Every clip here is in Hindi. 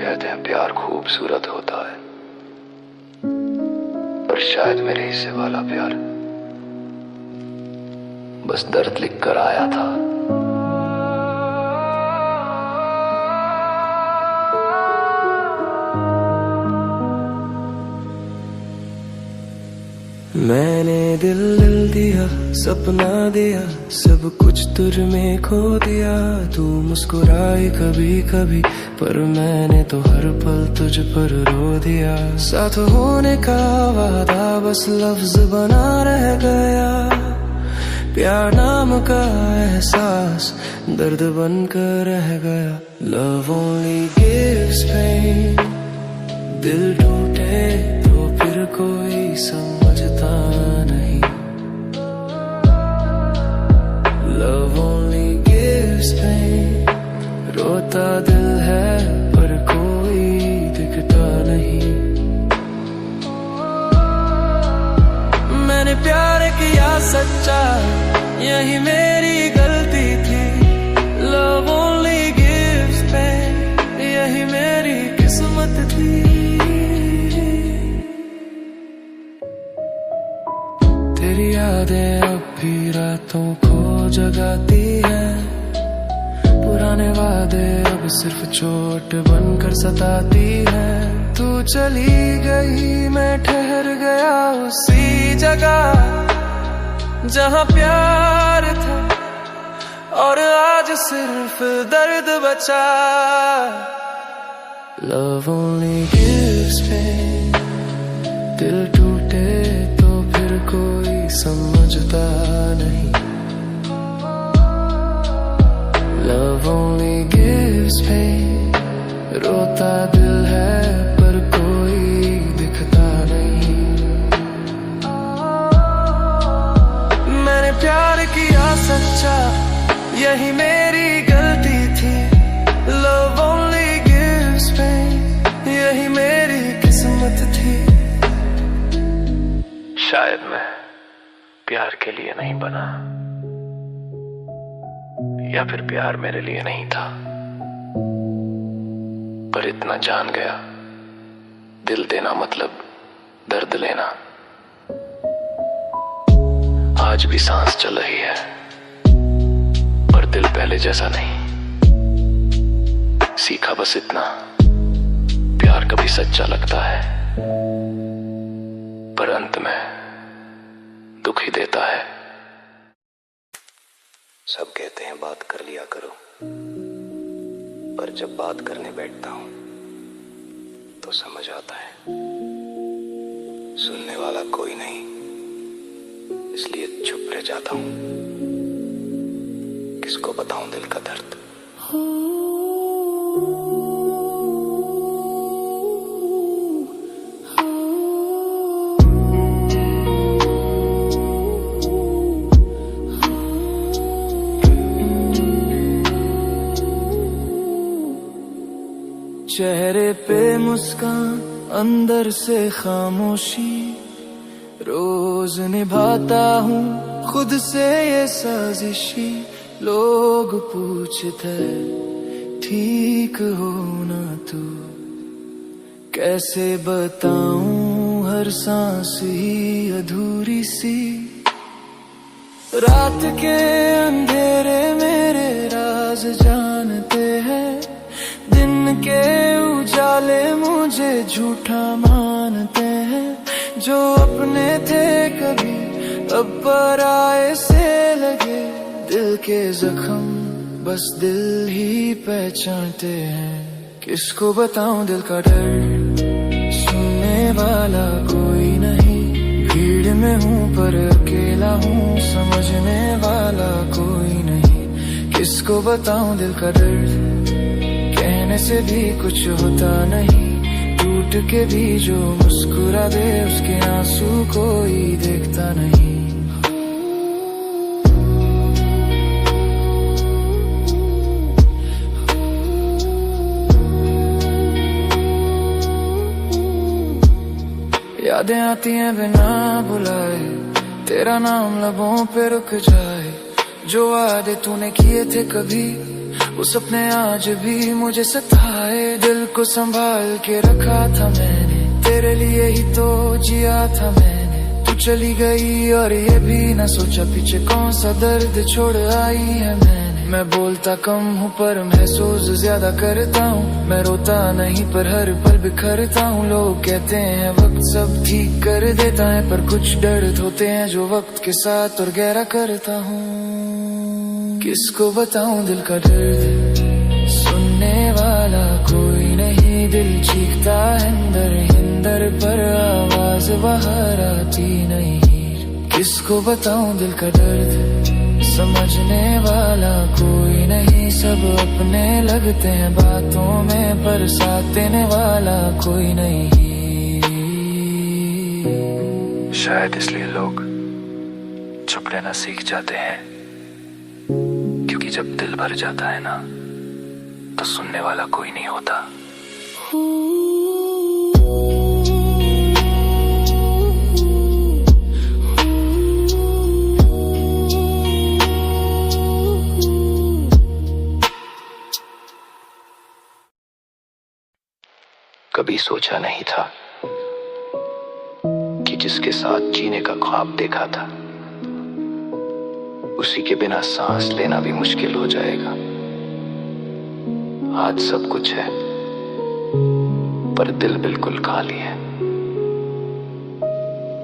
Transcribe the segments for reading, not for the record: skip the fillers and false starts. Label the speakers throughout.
Speaker 1: कहते हैं प्यार खूबसूरत होता है, पर शायद मेरे हिस्से वाला प्यार बस दर्द लिख कर आया था।
Speaker 2: मैंने दिल दिया, सपना दिया, सब कुछ तुझ में खो दिया। तू मुस्कुराई कभी कभी, पर मैंने तो हर पल तुझ पर रो दिया। साथ होने का वादा बस लफ्ज बना रह गया। प्यार नाम का एहसास दर्द बन कर रह गया। लव ओनली गिव्स पेन, दिल टूटे तो फिर कोई समझता नहीं। लव ओनली गिव्स पेन, रोता दिल है पर कोई दिखता नहीं। मैंने प्यार किया सच्चा, यही मेरी गलती थी। लव ओनली गिव्स पेन, यही मेरी किस्मत थी। तेरी यादें अब भी रातों को जगाती है। पुराने वादे अब सिर्फ चोट बनकर सताती है। तू चली गई, मैं ठहर गया उसी जगह जहाँ प्यार था, और आज सिर्फ दर्द बचा। लव ओनली गिव्स पेन, दिल टूटे तो फिर कोई समझता नहीं। लव ओनली गिव्स पेन, रोता दिल है पर कोई दिखता नहीं। मैंने प्यार किया सच्चा, यही मेरी गलती थी। लव ओनली गिव्स पेन, यही मेरी किस्मत थी।
Speaker 1: शायद मैं प्यार के लिए नहीं बना, या फिर प्यार मेरे लिए नहीं था, पर इतना जान गया, दिल देना मतलब दर्द लेना। आज भी सांस चल रही है, पर दिल पहले जैसा नहीं। सीखा बस इतना, प्यार कभी सच्चा लगता है, पर अंत में दुख ही देता है। सब कहते हैं बात कर लिया करो, पर जब बात करने बैठता हूं तो समझ आता है सुनने वाला कोई नहीं, इसलिए चुप रह जाता हूं। किसको बताऊं दिल का दर्द।
Speaker 2: चेहरे पे मुस्कान, अंदर से खामोशी, रोज निभाता हूँ खुद से ये साजिशी। लोग पूछते ठीक हो ना तू, कैसे बताऊं हर सांस ही अधूरी सी। रात के अंधेरे मेरे राज जानते हैं, दिन के उजाले मुझे झूठा मानते हैं। जो अपने थे कभी अब पराए से लगे, दिल के जख्म बस दिल ही पहचानते हैं। किसको बताऊं दिल का दर्द, सुनने वाला कोई नहीं। भीड़ में हूँ पर अकेला हूँ, समझने वाला कोई नहीं। किसको बताऊं दिल का दर्द, कहने से भी कुछ होता नहीं। टूट के भी जो मुस्कुरा दे, उसके आंसू कोई देखता नहीं। यादें आती हैं बिना बुलाए, तेरा नाम लबों पे रुक जाए। जो वादे तूने किए थे कभी, वो सपने आज भी मुझे सताए, दिल को संभाल के रखा था मैंने, तेरे लिए ही तो जिया था मैंने। तू चली गई और ये भी ना सोचा पीछे कौन सा दर्द छोड़ आई है मैंने। मैं बोलता कम हूँ पर महसूस ज्यादा करता हूँ, मैं रोता नहीं पर हर पल बिखरता हूँ। लोग कहते हैं वक्त सब ठीक कर देता है, पर कुछ दर्द होते हैं जो वक्त के साथ और गहरा करता हूँ। किसको बताऊं दिल का दर्द, सुनने वाला कोई नहीं, दिल चीखता है अंदर हिंदर पर आवाज बाहर आती नहीं। किसको बताऊं दिल का दर्द, समझने वाला कोई नहीं, सब अपने लगते हैं बातों में पर साथ देने वाला कोई नहीं।
Speaker 1: शायद इसलिए लोग चुप रहना सीख जाते हैं, क्योंकि जब दिल भर जाता है ना तो सुनने वाला कोई नहीं होता। कभी सोचा नहीं था कि जिसके साथ जीने का ख्वाब देखा था उसी के बिना सांस लेना भी मुश्किल हो जाएगा। आज सब कुछ है पर दिल बिल्कुल खाली है,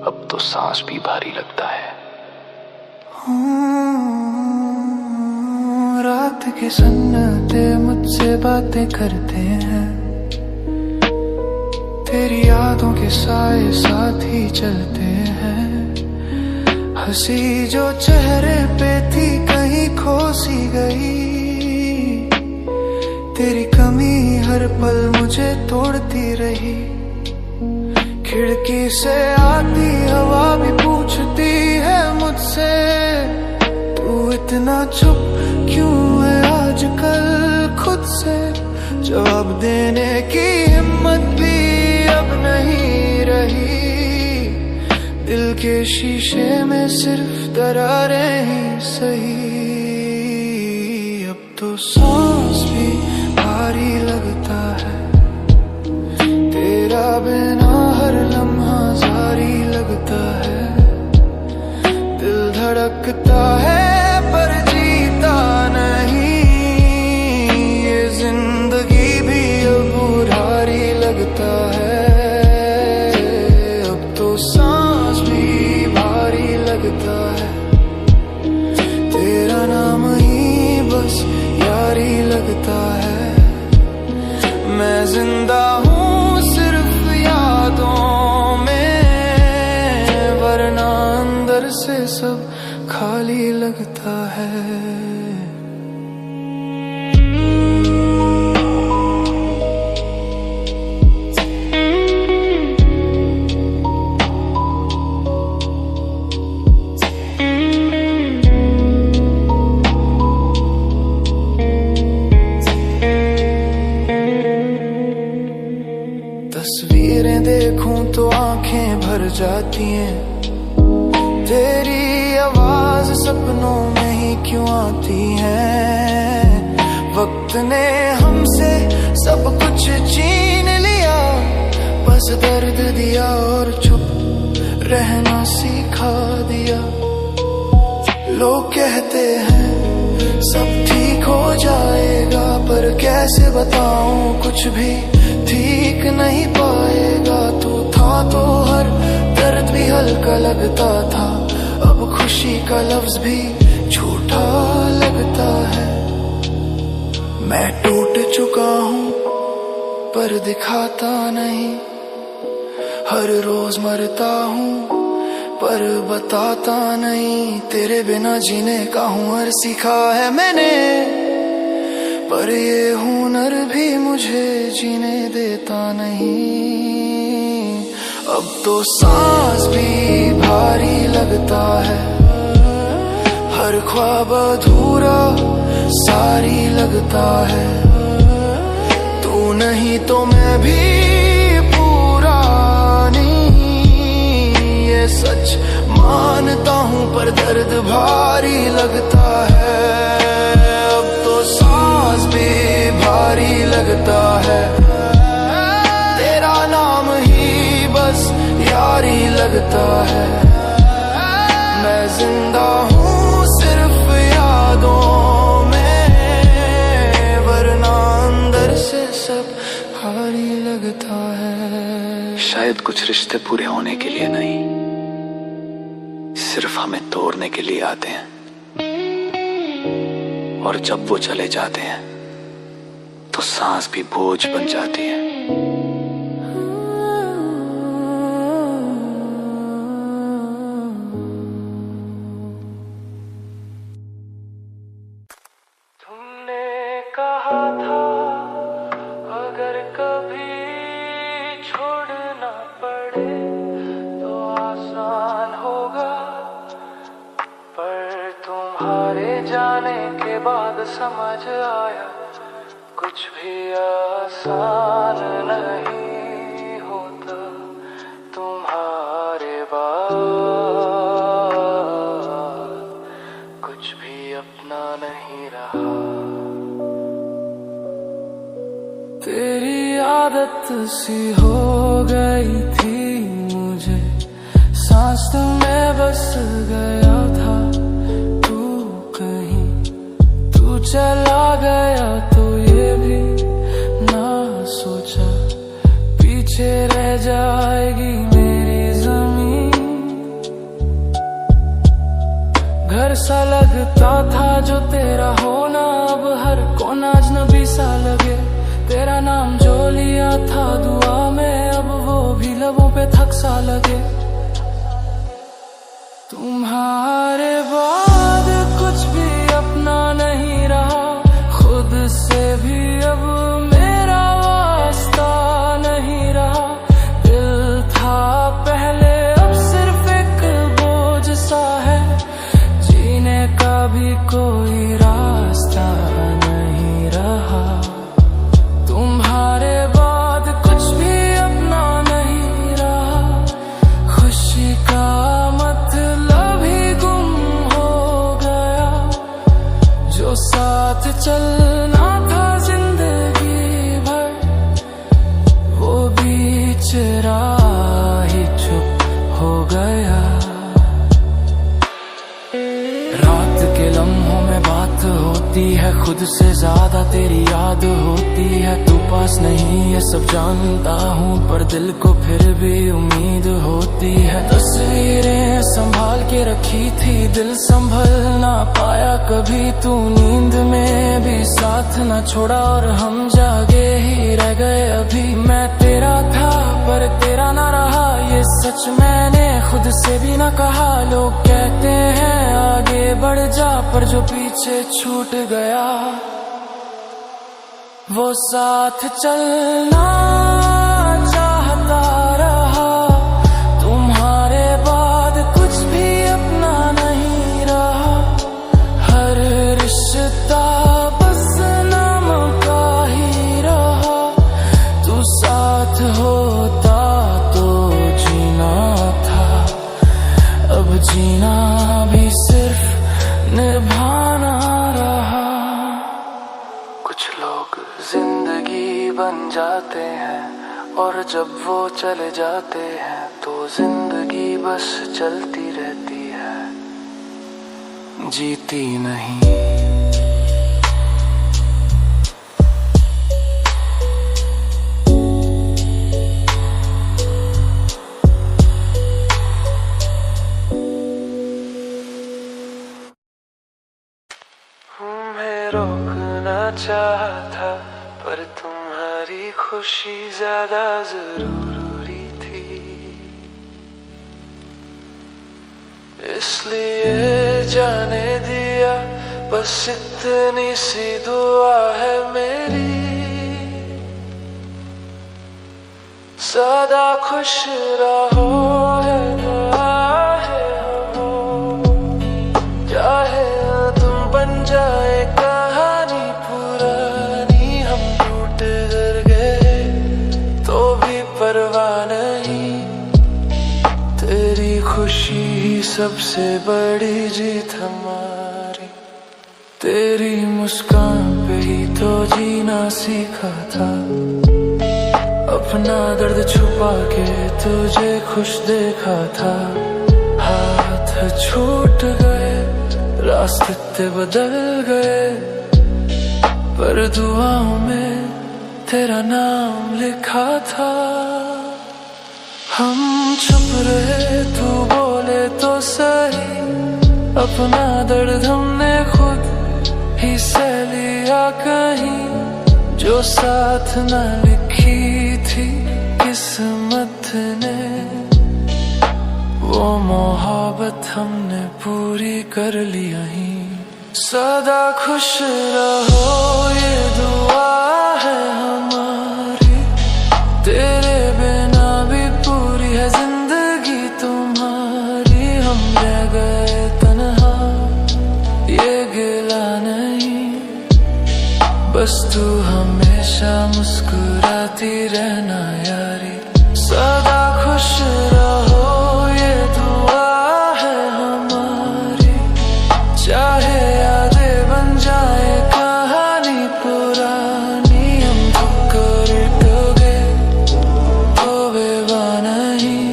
Speaker 1: अब तो सांस भी भारी लगता है।
Speaker 2: रात के सन्नाटे मुझसे बातें करते हैं, तेरी यादों के साए साथ ही चलते हैं। हंसी जो चेहरे पे थी कहीं खो सी गई, तेरी कमी हर पल मुझे तोड़ती रही। खिड़की से आती हवा भी पूछती है मुझसे, तू इतना चुप क्यों है आजकल खुद से। जवाब देने की हिम्मत भी अब नहीं रही, दिल के शीशे में सिर्फ दरारें ही सही। अब तो सांस भी भारी लगता है, तेरा बिना हर लम्हा जारी लगता है। दिल धड़कता है पर जीता नहीं, ये जिंदगी भी अब उधारी लगता है। अब तो सांस भी भारी लगता है, तेरा नाम ही बस यारी लगता है। मैं जिंदा हूँ सिर्फ यादों में, वरना अंदर से सब खाली लगता है। तस्वीरें देखूं तो आंखें भर जाती हैं, तेरी आवाज सपनों में ही क्यों आती है। वक्त ने हमसे सब कुछ छीन लिया, बस दर्द दिया और चुप रहना सिखा दिया। लोग कहते हैं सब ठीक हो जाएगा, पर कैसे बताऊं कुछ भी ठीक नहीं पाएगा। तू था तो हर दर्द भी हल्का लगता था, अब खुशी का लफ्ज भी झूठा लगता है। मैं टूट चुका हूँ पर दिखाता नहीं, हर रोज मरता हूँ पर बताता नहीं। तेरे बिना जीने का हुनर सीखा है मैंने, पर ये हुनर भी मुझे जीने देता नहीं। अब तो सांस भी भारी लगता है, हर ख्वाब अधूरा सारी लगता है। तू नहीं तो मैं भी पूरा नहीं, ये सच मानता हूँ पर दर्द भारी लगता है। अब तो सांस सांस भी भारी लगता है, तेरा नाम ही बस यारी लगता है। मैं जिंदा हूँ सिर्फ यादों में, वरना अंदर से सब भारी लगता है।
Speaker 1: शायद कुछ रिश्ते पूरे होने के लिए नहीं, सिर्फ हमें तोड़ने के लिए आते हैं, और जब वो चले जाते हैं तो सांस भी बोझ बन जाती है।
Speaker 2: तुमने कहा था अगर कभी छोड़ना पड़े तो आसान होगा, पर तुम्हारे जाने के बाद समझ आया कुछ भी आसान नहीं होता। तुम्हारे बाद कुछ भी अपना नहीं रहा। तेरी आदत सी हो गई थी मुझे, सांस में बस गया था तू कहीं। तू चला गया तो ये भी ना सोचा पीछे रह जाएगी मेरी जमीन। घर सा लगता था जो तेरा होना, अब हर कोना अजनबी सा लगे। तेरा नाम जो लिया था दुआ में, अब वो भी लबों पे थक सा लगे। तुम्हारे बाद कुछ भी अपना नहीं रहा, खुद से भी अब मेरा वास्ता नहीं रहा। दिल था पहले अब सिर्फ एक बोझ सा है, जीने का भी कोई रास्ता नहीं रहा। तुम्हारे बाद कुछ भी अपना नहीं रहा, खुशी का मतलब ही गुम हो गया। जो साथ चलना था जिंदगी भर, वो बीच राह ही चुप हो गया। रात के लम्हों में बात होती है, खुद से ज्यादा तेरी याद होती है। तू पास नहीं ये सब जानता हूँ, पर दिल को फिर भी उम्मीद होती है। तस्वीरें संभाल के रखी थी, दिल संभल ना पाया कभी। तू नींद में भी साथ ना छोड़ा और हम जागे ही रह गए अभी। मैं तेरा था पर तेरा ना रहा, ये सच मैंने खुद से भी ना कहा। लोग कहते हैं आगे बढ़ जा, पर जो पीछे छूट गया वो साथ चलना चाहता रहा। तुम्हारे बाद कुछ भी अपना नहीं रहा, हर रिश्ता बस नाम का ही रहा। तू साथ होता तो जीना था, अब जीना भी सिर्फ निभाना रहा। कुछ लोग जिंदगी बन जाते हैं, और जब वो चले जाते हैं तो जिंदगी बस चलती रहती है, जीती नहीं। रोकना चाहा था, पर तुम्हारी खुशी ज्यादा जरूरी थी, इसलिए जाने दिया। बस इतनी सी दुआ है मेरी, सदा खुश रहो है दुआ है हो, चाहे तुम बन जाए कहानी पुरानी। हम टूट कर गए तो भी परवाह नहीं, तेरी खुशी ही सबसे बड़ी जीत हमारी। तेरी मुस्कान पे ही तो जीना सीखा था। अपना दर्द छुपा के तुझे खुश देखा था। हाथ छूट गए, रास्ते बदल गए, पर दुआओं में तेरा नाम लिखा था। हम चुप रहे, तू बोले तो सही, अपना दर्द हमने खुद ही सह लिया कहीं। जो साथ न लिखी थी किस्मत ने, वो मोहब्बत हमने पूरी कर ली यहीं। सदा खुश रहो ये दुआ है हमारी, तेरे बिना भी पूरी है जिंदगी तुम्हारी। हम रह गए तन्हा, ये गिला नहीं, बस तू हमेशा मुस्कुराती रहना यारी। सदा खुश रहो ये दुआ है हमारी, चाहे यादें बन जाए कहानी पुरानी। हम ठुकर टोगे तो बेवाह नहीं,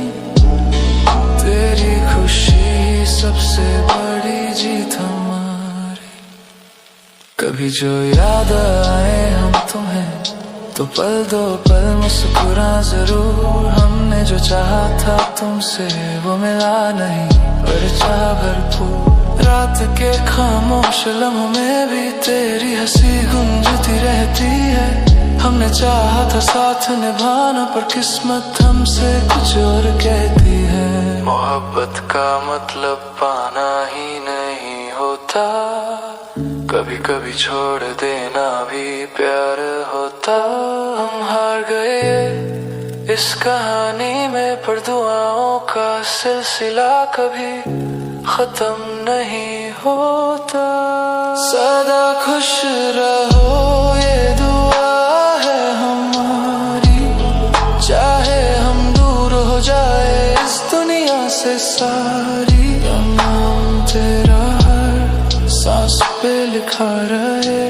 Speaker 2: तेरी खुशी सबसे बड़ी जीत हमारी। कभी जो याद आए हम तुम्हें तो पल दो पल मुस्कुरा जरूर। हमने जो चाहा था तुमसे वो मिला नहीं, पर चाह भरपूर। रात के खामोश लम्हों में भी तेरी हंसी गूंजती रहती है। हमने चाहा था साथ निभाना, पर किस्मत हमसे कुछ और कहती है। मोहब्बत का मतलब पाना ही नहीं होता, कभी कभी छोड़ देना भी प्यार होता। हम हार गए इस कहानी में, पर दुआओं का सिलसिला कभी खत्म नहीं होता। सदा खुश रहो ये दुआ है हमारी, चाहे हम दूर हो जाए इस दुनिया से सारी। नाम तेरा हर सांस पे लिखा रहे,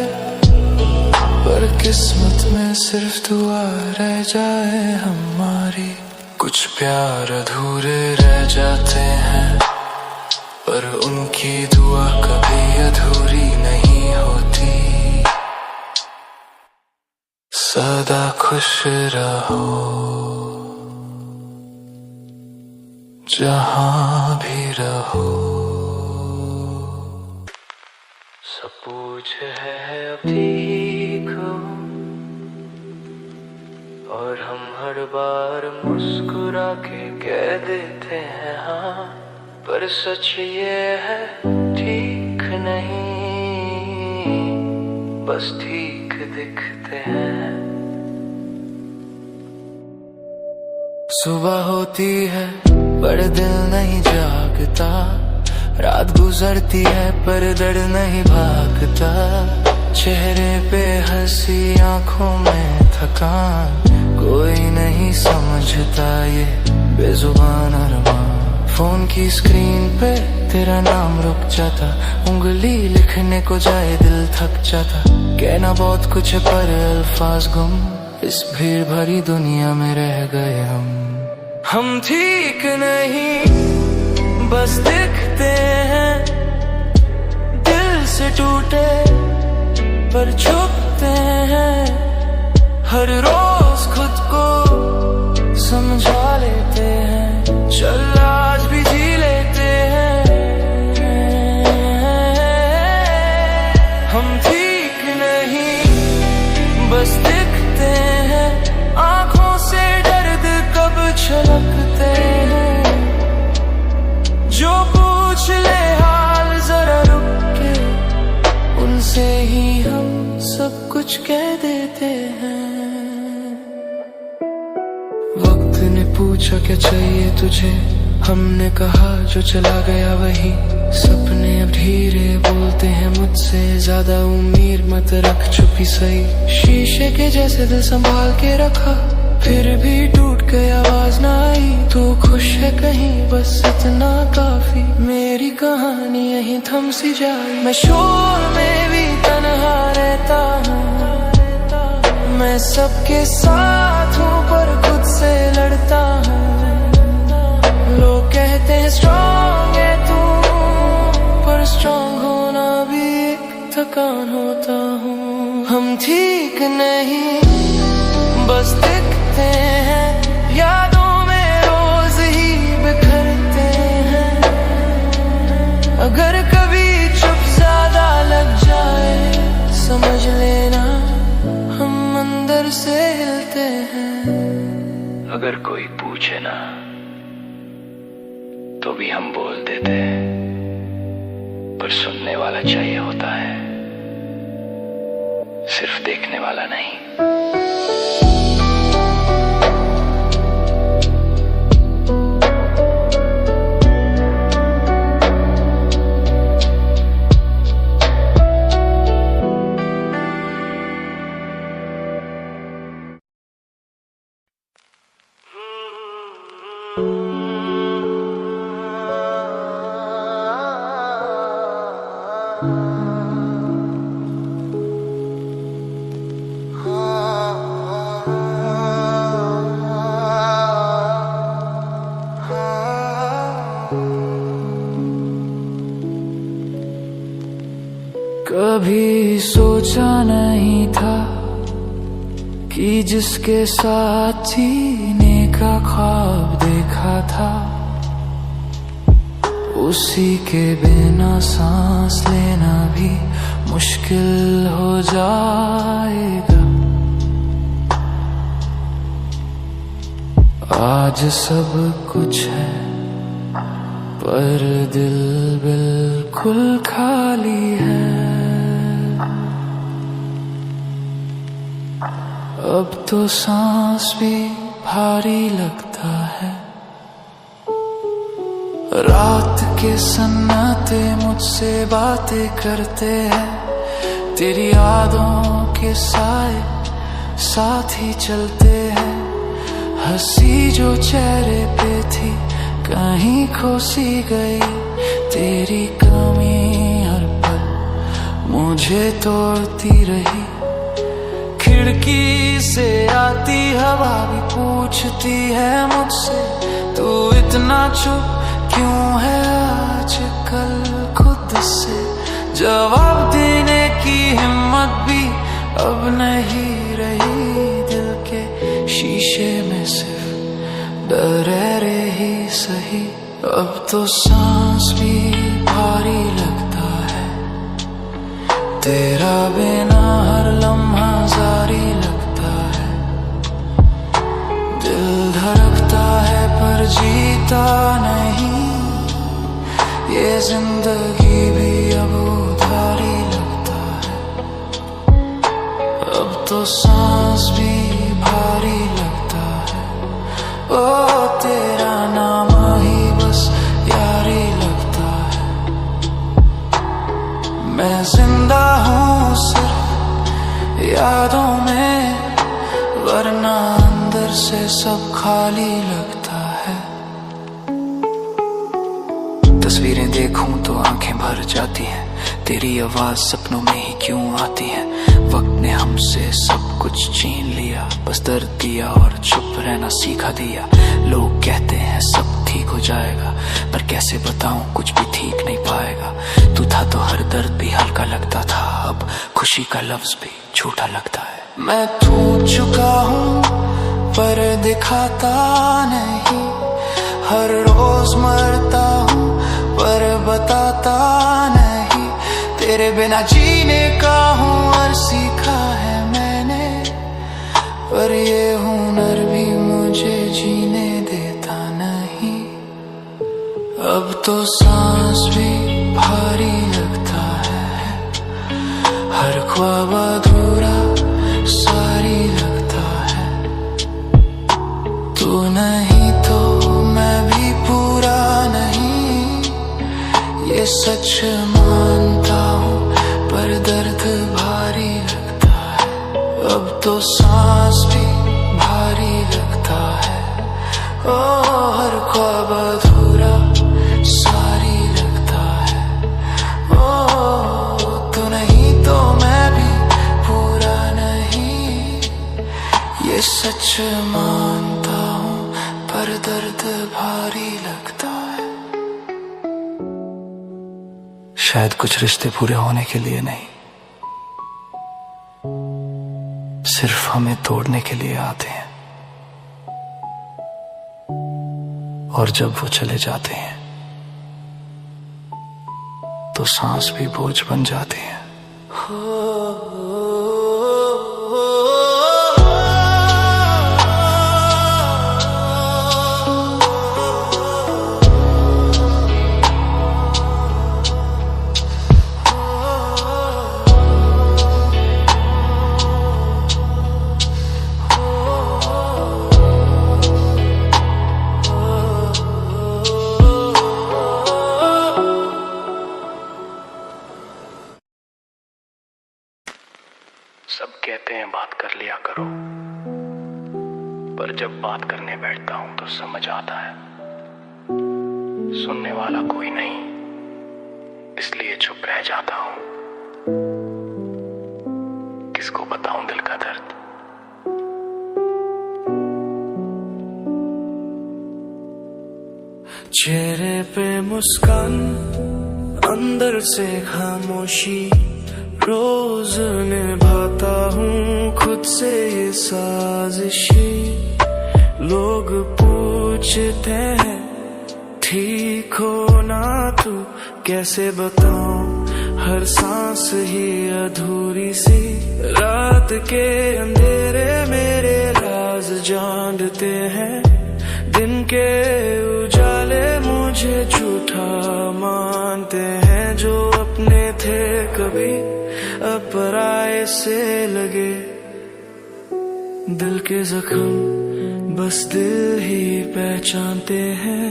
Speaker 2: पर किस्मत में सिर्फ दुआ रह जाए हमारी। कुछ प्यार अधूरे रह जाते हैं, पर उनकी दुआ कभी अधूरी नहीं होती। सदा खुश रहो जहां भी रहो। सब पूछ है अभी को, और हम हर बार मुस्कुरा के कह देते हैं हाँ, पर सच ये है ठीक नहीं, बस ठीक दिखते हैं। सुबह होती है पर दिल नहीं जागता, रात गुजरती है पर दर्द नहीं भागता। चेहरे पे हंसी आंखों में थकान, कोई नहीं समझता ये बेजुबान अरमान। फोन की स्क्रीन पे तेरा नाम रुक जाता, उंगली लिखने को जाए दिल थक जाता। कहना बहुत कुछ है पर अल्फाज गुम, इस भीड़ भरी दुनिया में रह गए हम ठीक नहीं बस दिखते हैं, दिल से टूटे पर छुपते हैं। हर रोज खुद को समझा लेते हैं, चल आज भी जी लेते हैं। हम ठीक नहीं बस दिखते हैं, आंखों से दर्द कब छलकते हैं। जो पूछ ले हाल जरा रुक के, उनसे ही हम सब कुछ कह देते हैं। वक्त ने पूछा क्या चाहिए तुझे, हमने कहा जो चला गया वही। सपने अब धीरे बोलते हैं मुझसे, ज्यादा उम्मीद मत रख चुपी सही। शीशे के जैसे दिल संभाल के रखा, फिर भी टूट गई आवाज ना आई। तू खुश है कहीं बस इतना काफी, मेरी कहानी यहीं थम सी जाए। मैं शोर में भी तन्हा रहता हूँ। मैं सबके साथ हूँ पर खुद से लड़ता हूँ। लोग कहते हैं स्ट्रॉन्ग है तू, पर स्ट्रॉन्ग होना भी एक थकान होता हूँ। हम ठीक नहीं बस दिखते हैं, यादों में रोज ही बिखरते हैं। अगर कभी चुप ज्यादा लग जाए समझ लेना हम अंदर से हिलते हैं।
Speaker 1: अगर कोई पूछे ना तो भी हम बोल देते हैं, पर सुनने वाला चाहिए होता है, सिर्फ देखने वाला नहीं।
Speaker 2: कभी सोचा नहीं था कि जिसके साथ जीने का ख्वाब देखा था उसी के बिना सांस लेना भी मुश्किल हो जाएगा। आज सब कुछ है पर दिल बिल्कुल खाली है। अब तो सांस भी भारी लगता है। रात के सन्नाटे मुझसे बातें करते हैं, तेरी यादों के साए साथ ही चलते हैं। हंसी जो चेहरे पे थी कहीं खो सी गई, तेरी कमी हर पल मुझे तोड़ती रही। खिड़की से आती हवा भी पूछती है मुझसे, तू इतना चुप क्यों है आजकल खुद से। जवाब देने की हिम्मत भी अब नहीं रही, दिल के शीशे में सिर्फ डरे ही सही। अब तो सांस भी भारी लगता है, तेरा बिना हर लम्हा जारी लगता है। दिल धड़कता है पर जीता नहीं, ये जिंदगी भी अब उधारी लगता है। अब तो सांस भी भारी लगता है, ओ तेरा नाम ही बस यारी लगता है। मैं जिंदा हूँ सिर्फ यादों में, वरना अंदर से सब खाली लगता है। तस्वीरें देखूं तो आंखें भर जाती हैं, तेरी आवाज सपनों में ही क्यों आती है। वक्त ने हमसे सब कुछ छीन लिया, बस दर्द दिया और चुप रहना सीखा दिया। लोग कहते हैं सब ठीक हो जाएगा, पर कैसे बताऊं कुछ भी ठीक नहीं पाएगा। तू था तो हर दर्द भी हल्का लगता था, अब खुशी का लफ्ज भी झूठा लगता है। मैं टूट चुका हूँ पर दिखाता नहीं, हर रोज मरता हूँ पर बताता नहीं। तेरे बिना जीने का हुनर सीखा है मैंने, पर ये हुनर भी मुझे जीने देता नहीं। अब तो सांस भी भारी लगता है, हर ख्वाब अधूरा सारी लगता है। तू नहीं तो मैं भी पूरा नहीं, ये सच मानता हूँ पर दर्द भारी लगता है। अब तो सांस भी भारी लगता है, ओ हर ख्वाब अधूरा सारी लगता है। ओ तू नहीं तो मैं भी ये सच मानता हूँ, पर दर्द भारी लगता है।
Speaker 1: शायद कुछ रिश्ते पूरे होने के लिए नहीं, सिर्फ हमें तोड़ने के लिए आते हैं। और जब वो चले जाते हैं तो सांस भी बोझ बन जाते हैं। सब कहते हैं बात कर लिया करो, पर जब बात करने बैठता हूं तो समझ आता है सुनने वाला कोई नहीं, इसलिए चुप रह जाता हूं। किसको बताऊं दिल का दर्द।
Speaker 2: चेहरे पे मुस्कान, अंदर से खामोशी, रोज निभाता हूँ खुद से ये साजिशी। लोग पूछते हैं ठीक हो ना तू, कैसे बताऊं हर सांस ही अधूरी सी। रात के अंधेरे मेरे राज जानते हैं, दिन के उजाले मुझे झूठा मानते हैं। जो अपने थे कभी अब पराये से लगे, दिल के जख्म बस दिल ही पहचानते हैं।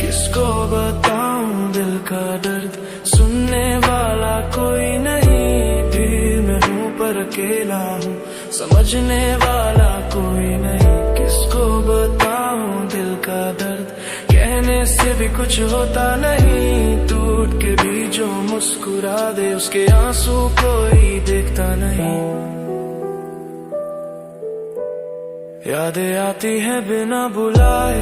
Speaker 2: किसको बताऊं दिल का दर्द, सुनने वाला कोई नहीं। फिर मैं हूँ पर अकेला हूँ, समझने वाला कोई नहीं। किसको बताऊं दिल का दर्द, कहने से भी कुछ होता नहीं। टूट के भी जो मुस्कुरा दे, उसके आंसू कोई देखता नहीं। यादें आती है बिना बुलाए,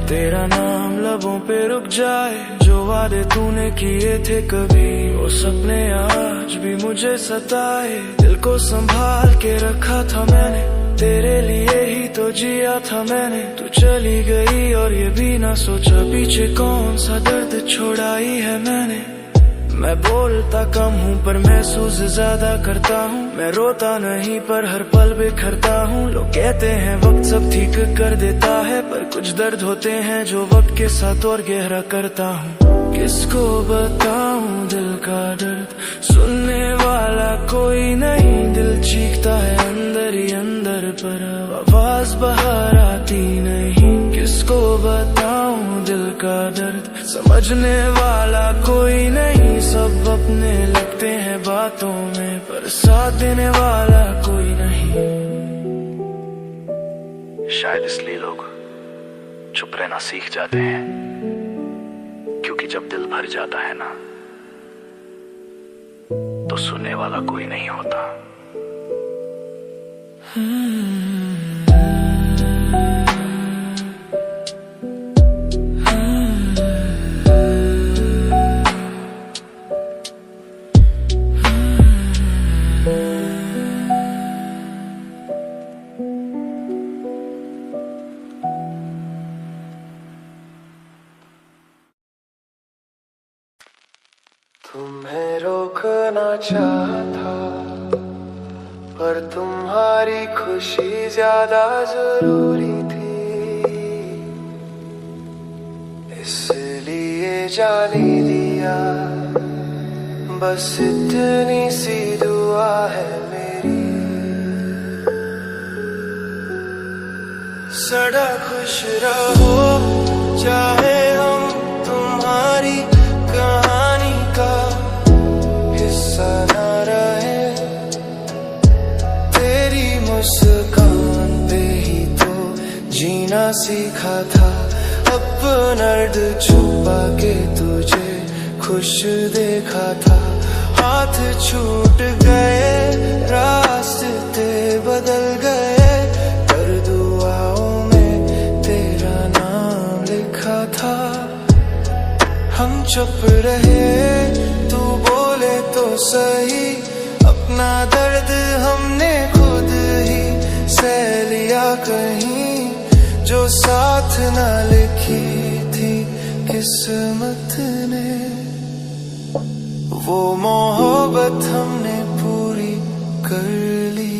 Speaker 2: तेरा नाम लबों पे रुक जाए। जो वादे तूने किए थे कभी, वो सपने आज भी मुझे सताए। दिल को संभाल के रखा था मैंने, तेरे लिए ही तो जिया था मैंने। तू चली गई और ये भी ना सोचा पीछे कौन सा दर्द छोड़ाई है मैंने। मैं बोलता कम हूँ पर महसूस ज्यादा करता हूँ। मैं रोता नहीं पर हर पल बिखरता हूँ। लोग कहते हैं वक्त सब ठीक कर देता है, पर कुछ दर्द होते हैं जो वक्त के साथ और गहरा करता हूँ। किसको बताऊं दिल का दर्द, सुनने वाला कोई नहीं। दिल चीखता है अंदर ही अंदर, पर आवाज बाहर आती नहीं। किसको बताऊं दिल का दर्द, समझने वाला कोई नहीं। सब अपने लगते हैं बातों में, पर साथ देने वाला कोई नहीं।
Speaker 1: शायद इसलिए लोग चुप रहना सीख जाते हैं, क्योंकि जब दिल भर जाता है ना तो सुनने वाला कोई नहीं होता।
Speaker 2: तुम्हें रोकना चाहा, पर तुम्हारी खुशी ज्यादा जरूरी थी। इसलिए जाने दिया, बस इतनी सी दुआ है मेरी। सदा खुश रहो, चाहे हम तुम्हारी कहानी का हिस्सा न रहे। तेरी मुस्कान पे ही तो जीना सीखा था। अपना दर्द छुपा के तुझे खुश देखा था। हाथ छूट गए, रास्ते बदल चुप रहे, तू बोले तो सही, अपना दर्द हमने खुद ही सह लिया कहीं, जो साथ न लिखी थी किस्मत ने, वो मोहब्बत हमने पूरी कर ली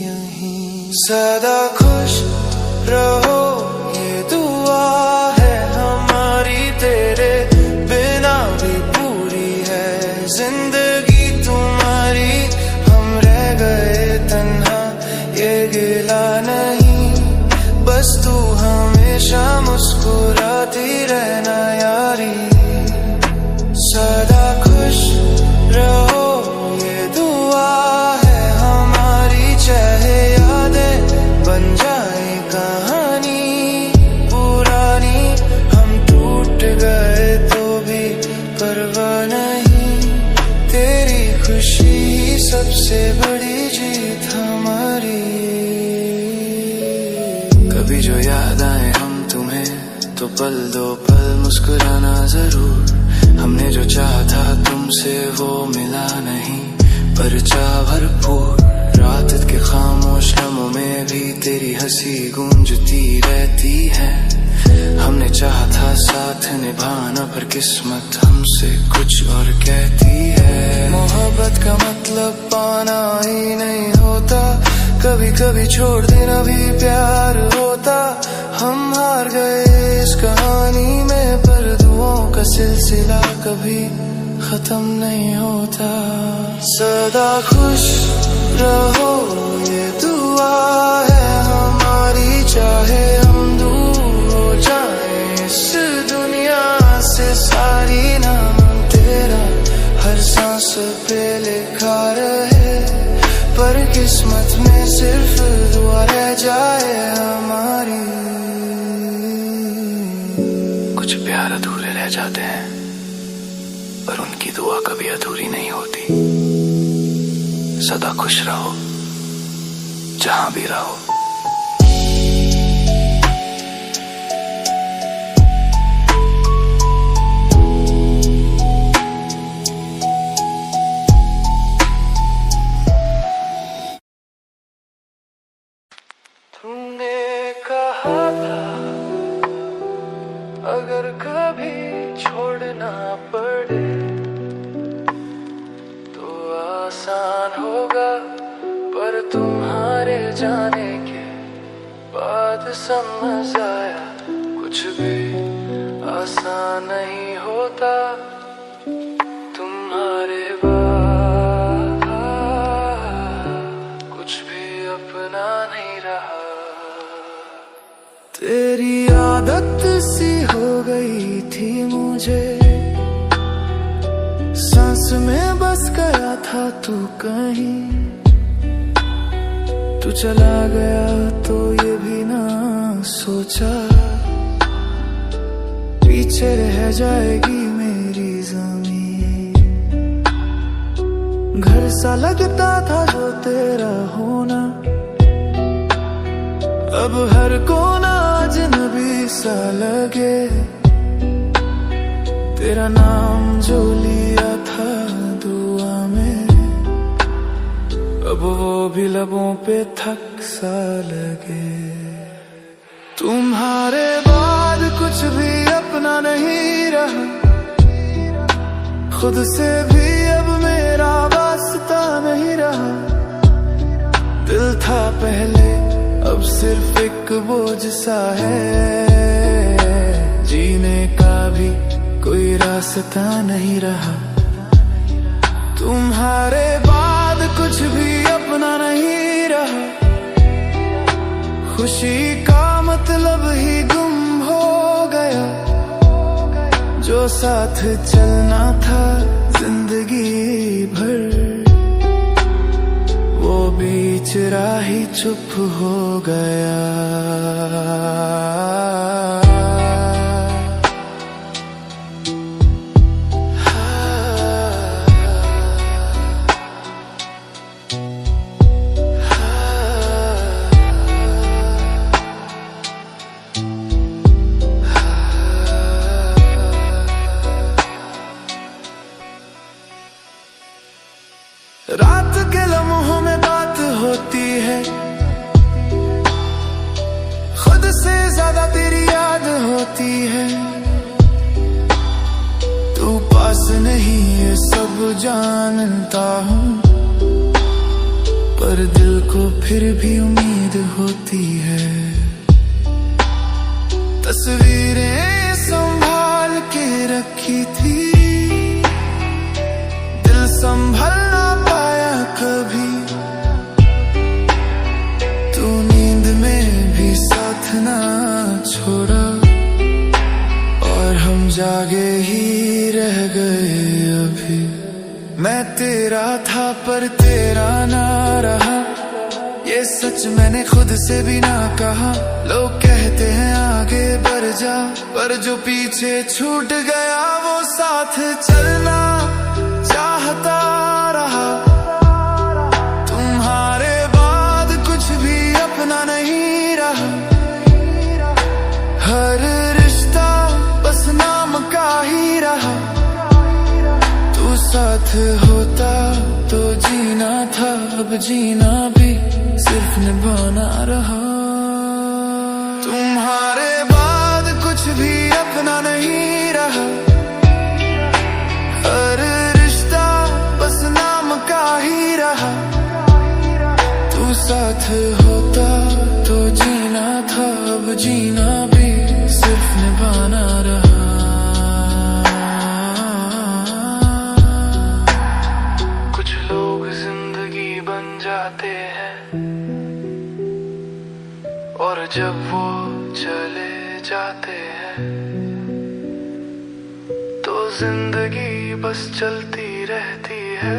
Speaker 2: यहीं। सदा खुश रहो ये दुआ है हमारी, तेरे बिना भी पूरी है जिंदगी तुम्हारी, हम रह गए तन्हा ये गिला नहीं, बस तू हमेशा मुस्कुराती रहना यारी। सदा खुश रहो ये दुआ है हमारी, चाहे यादें बन जाए कहानी पुरानी, हम टूट गए तो भी परवाह नहीं, तेरी खुशी ही सबसे बड़ी जीत हमारी। कभी जो याद आए हम तुम्हें तो पल दो पल मुस्कुराना जरूर, हमने जो चाहा था तुमसे वो मिला नहीं, पर चाह भरपूर। रात के खामोश लम्हों में भी तेरी हंसी गूंजती रहती है, हमने चाहा था साथ निभाना पर किस्मत हमसे कुछ और कहती है। मोहब्बत का मतलब पाना ही नहीं होता, कभी कभी छोड़ देना भी प्यार होता, हम हार गए इस कहानी में, पर दुआओं का सिलसिला कभी खत्म नहीं होता। सदा खुश रहो ये दुआ है हमारी, चाहे हम दूर हो जाए इस दुनिया से सारी, नाम तेरा हर सांस पे लिखा रहे, पर किस्मत में सिर्फ दुआ रह जाए हमारी।
Speaker 1: कुछ प्यार अधूरे रह जाते हैं, पर उनकी दुआ कभी अधूरी नहीं होती। सदा खुश रहो जहां भी रहो।
Speaker 2: तुमने कहा था अगर कभी छोड़ना पड़े तो आसान होगा, पर तुम्हारे जाने के बाद समझ आया कुछ भी आसान नहीं होता, तुम्हारे बाद कुछ भी अपना नहीं रहा। तेरी आदत सी हो गई थी मुझे, सांस में बस गया था तू कहीं, तू चला गया तो ये भी ना सोचा पीछे रह जाएगी मेरी जमीन। घर सा लगता था जो तेरा होना, अब हर कोना अजनबी सा लगे, तेरा नाम जो लिया था दुआ में, अब वो भी लबों पे थक सा लगे। तुम्हारे बाद कुछ भी अपना नहीं रहा, खुद से भी अब मेरा वास्ता नहीं रहा, दिल था पहले अब सिर्फ एक बोझ सा है, जीने का भी कोई रास्ता नहीं रहा। तुम्हारे बाद कुछ भी अपना नहीं रहा, खुशी का मतलब ही गुम हो गया, जो साथ चलना था जिंदगी भर, वो बीच राही चुप हो गया। जानता हूँ, पर दिल को फिर भी उम्मीद होती है। तस्वीरें संभाल के रखी थी, दिल संभल ना पाया कभी। तू नींद में भी साथ ना छोड़ा, और हम जागे ही रह गए अभी। मैं तेरा था पर तेरा ना रहा, ये सच मैंने खुद से भी ना कहा। लोग कहते हैं आगे बढ़ जा, पर जो पीछे छूट गया वो साथ चलना चाहता रहा। तुम्हारे बाद कुछ भी अपना नहीं रहा, हर रिश्ता बस नाम का ही रहा। तू साथ होता तो जीना था, अब जीना भी सिर्फ निभाना रहा। तुम्हारे बाद कुछ भी अपना नहीं रहा, हर रिश्ता बस नाम का ही रहा। तू साथ होता तो जीना था, अब जीना भी सिर्फ निभाना रहा। कुछ लोग जिंदगी बन जाते हैं, और जब वो चले जाते हैं तो जिंदगी बस चलती रहती है।